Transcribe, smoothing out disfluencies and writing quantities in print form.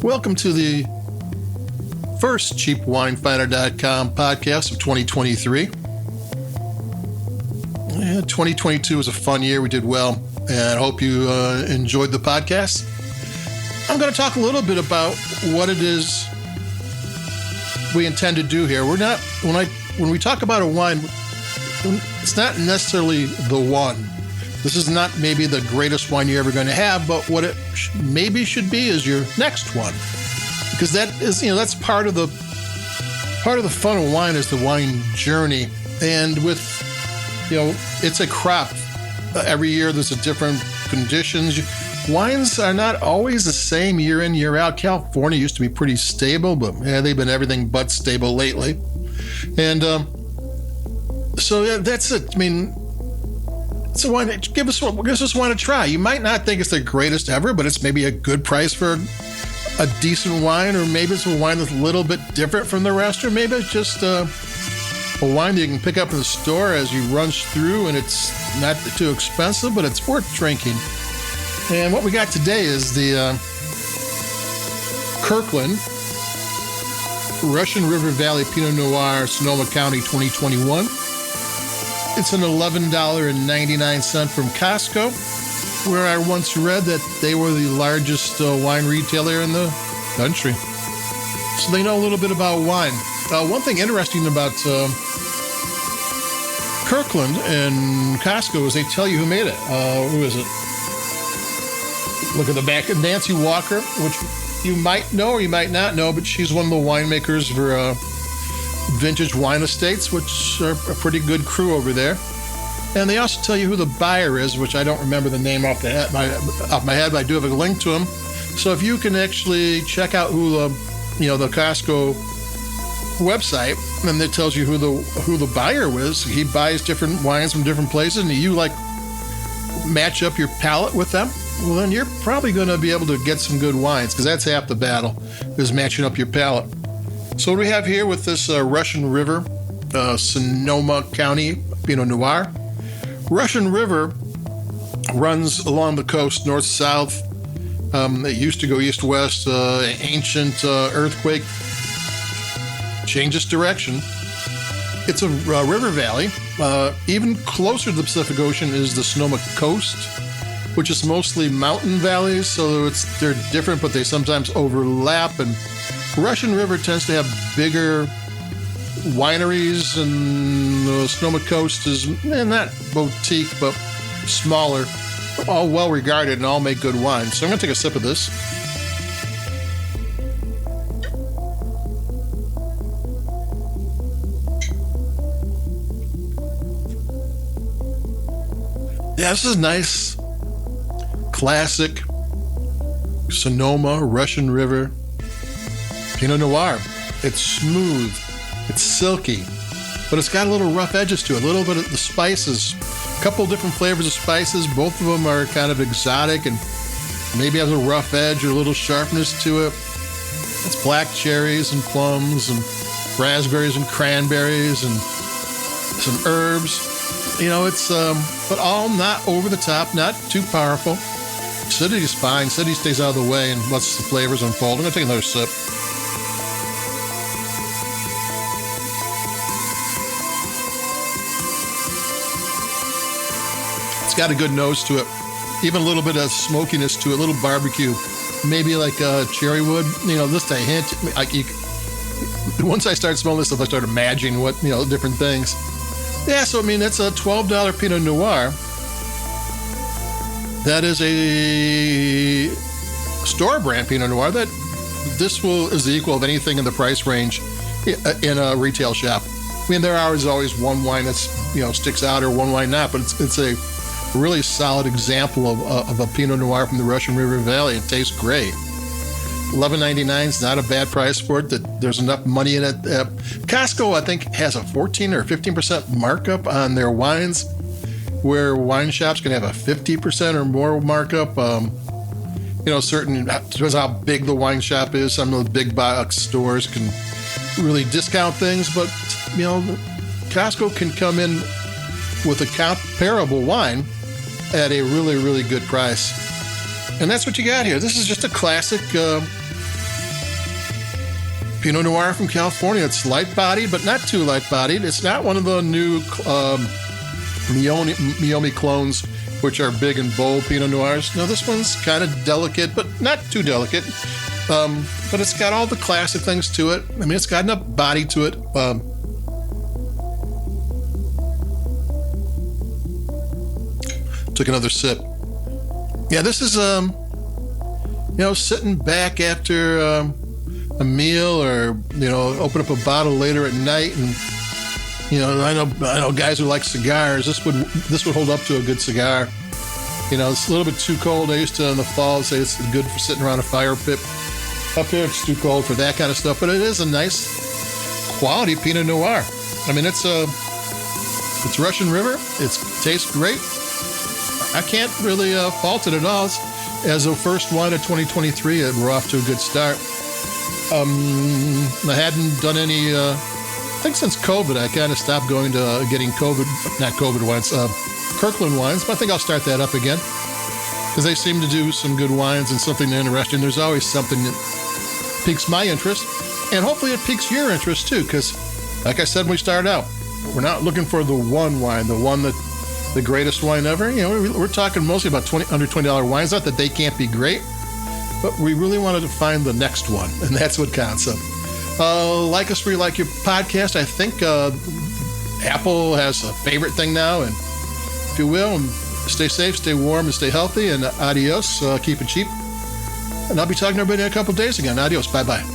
Welcome to the first CheapWineFinder.com podcast of 2023. 2022 was a fun year. We did well, and I hope you enjoyed the podcast. I'm going to talk a little bit about what it is we intend to do here. We're not, when we talk about a wine, it's not necessarily the one. This is not maybe the greatest wine you're ever going to have, but what it maybe should be is your next one, because that is, that's part of the fun of wine is the wine journey. And with, it's a crop. Every year there's a different conditions. Wines are not always the same year in, year out. California used to be pretty stable, but they've been everything but stable lately. And so that's it. I mean, so why give us one to try. You might not think it's the greatest ever, but it's maybe a good price for a decent wine, or maybe it's a wine that's a little bit different from the rest, or maybe it's just a wine that you can pick up in the store as you rush through, and it's not too expensive, but it's worth drinking. And what we got today is the Kirkland Russian River Valley Pinot Noir, Sonoma County, 2021. It's an $11.99 from Costco, where I once read that they were the largest wine retailer in the country. So they know a little bit about wine. One thing interesting about Kirkland and Costco is they tell you who made it. Who is it? Look at the back of Nancy Walker, which you might know or you might not know, but she's one of the winemakers for Vintage Wine Estates, which are a pretty good crew over there. And they also tell you who the buyer is, which I don't remember the name off my head, but I do have a link to him. So if you can actually check out who the Costco website, and it tells you who the buyer was. He buys different wines from different places, and you match up your palate with them. Well, then you're probably going to be able to get some good wines, because that's half the battle, is matching up your palate. So what do we have here with this Russian River, Sonoma County Pinot Noir? Russian River runs along the coast, north-south. It used to go east-west. Ancient earthquake changes direction. It's a river valley. Even closer to the Pacific Ocean is the Sonoma coast, which is mostly mountain valleys, so they're different, but they sometimes overlap. And Russian River tends to have bigger wineries, and the Sonoma coast is not boutique, but smaller, all well regarded and all make good wine. So I'm going to take a sip of this. Yeah, this is nice, classic Sonoma Russian River Pinot Noir. It's smooth, it's silky, but it's got a little rough edges to it, a little bit of the spices, a couple different flavors of spices. Both of them are kind of exotic and maybe has a rough edge or a little sharpness to it. It's black cherries and plums and raspberries and cranberries and some herbs. It's, but all not over the top, not too powerful. Acidity is fine. Acidity stays out of the way and lets the flavors unfold. I'm going to take another sip. It's got a good nose to it. Even a little bit of smokiness to it, a little barbecue. Maybe like cherry wood. Just a hint. Once I started smelling this stuff, I started imagining what, different things. Yeah, so it's a $12 Pinot Noir. That is a store brand Pinot Noir. This is the equal of anything in the price range in a retail shop. There is always one wine that's sticks out or one wine not, but it's a really solid example of a Pinot Noir from the Russian River Valley. It tastes great. $11.99 is not a bad price for it. That there's enough money in it. Costco, I think, has a 14 or 15% markup on their wines, where wine shops can have a 50% or more markup. Certain depends how big the wine shop is. Some of the big box stores can really discount things, but Costco can come in with a comparable wine at a really, really good price. And that's what you got here. This is just a classic Pinot Noir from California. It's light-bodied, but not too light-bodied. It's not one of the new Meiomi clones, which are big and bold Pinot Noirs. No, this one's kind of delicate, but not too delicate. But it's got all the classic things to it. I mean, it's got enough body to it. Took another sip. Yeah, this is, sitting back after a meal, or, open up a bottle later at night. And, I know guys who like cigars. This would hold up to a good cigar. It's a little bit too cold. I used to, in the fall, say it's good for sitting around a fire pit. Up here, it's too cold for that kind of stuff, but it is a nice quality Pinot Noir. I mean, it's Russian River. It tastes great. I can't really fault it at all. As a first wine of 2023, we're off to a good start. I hadn't done any, I think since COVID, I kind of stopped going to getting not COVID wines, Kirkland wines, but I think I'll start that up again, because they seem to do some good wines and something interesting. There's always something that piques my interest, and hopefully it piques your interest too, because like I said when we started out, we're not looking for the one wine, the greatest wine ever. We're talking mostly about under $20 wines. Not that they can't be great, but we really wanted to find the next one, and that's what counts. So, like us where you like your podcast. I think Apple has a favorite thing now, and if you will, stay safe, stay warm, and stay healthy, and adios. Keep it cheap. And I'll be talking to everybody in a couple of days again. Adios. Bye-bye.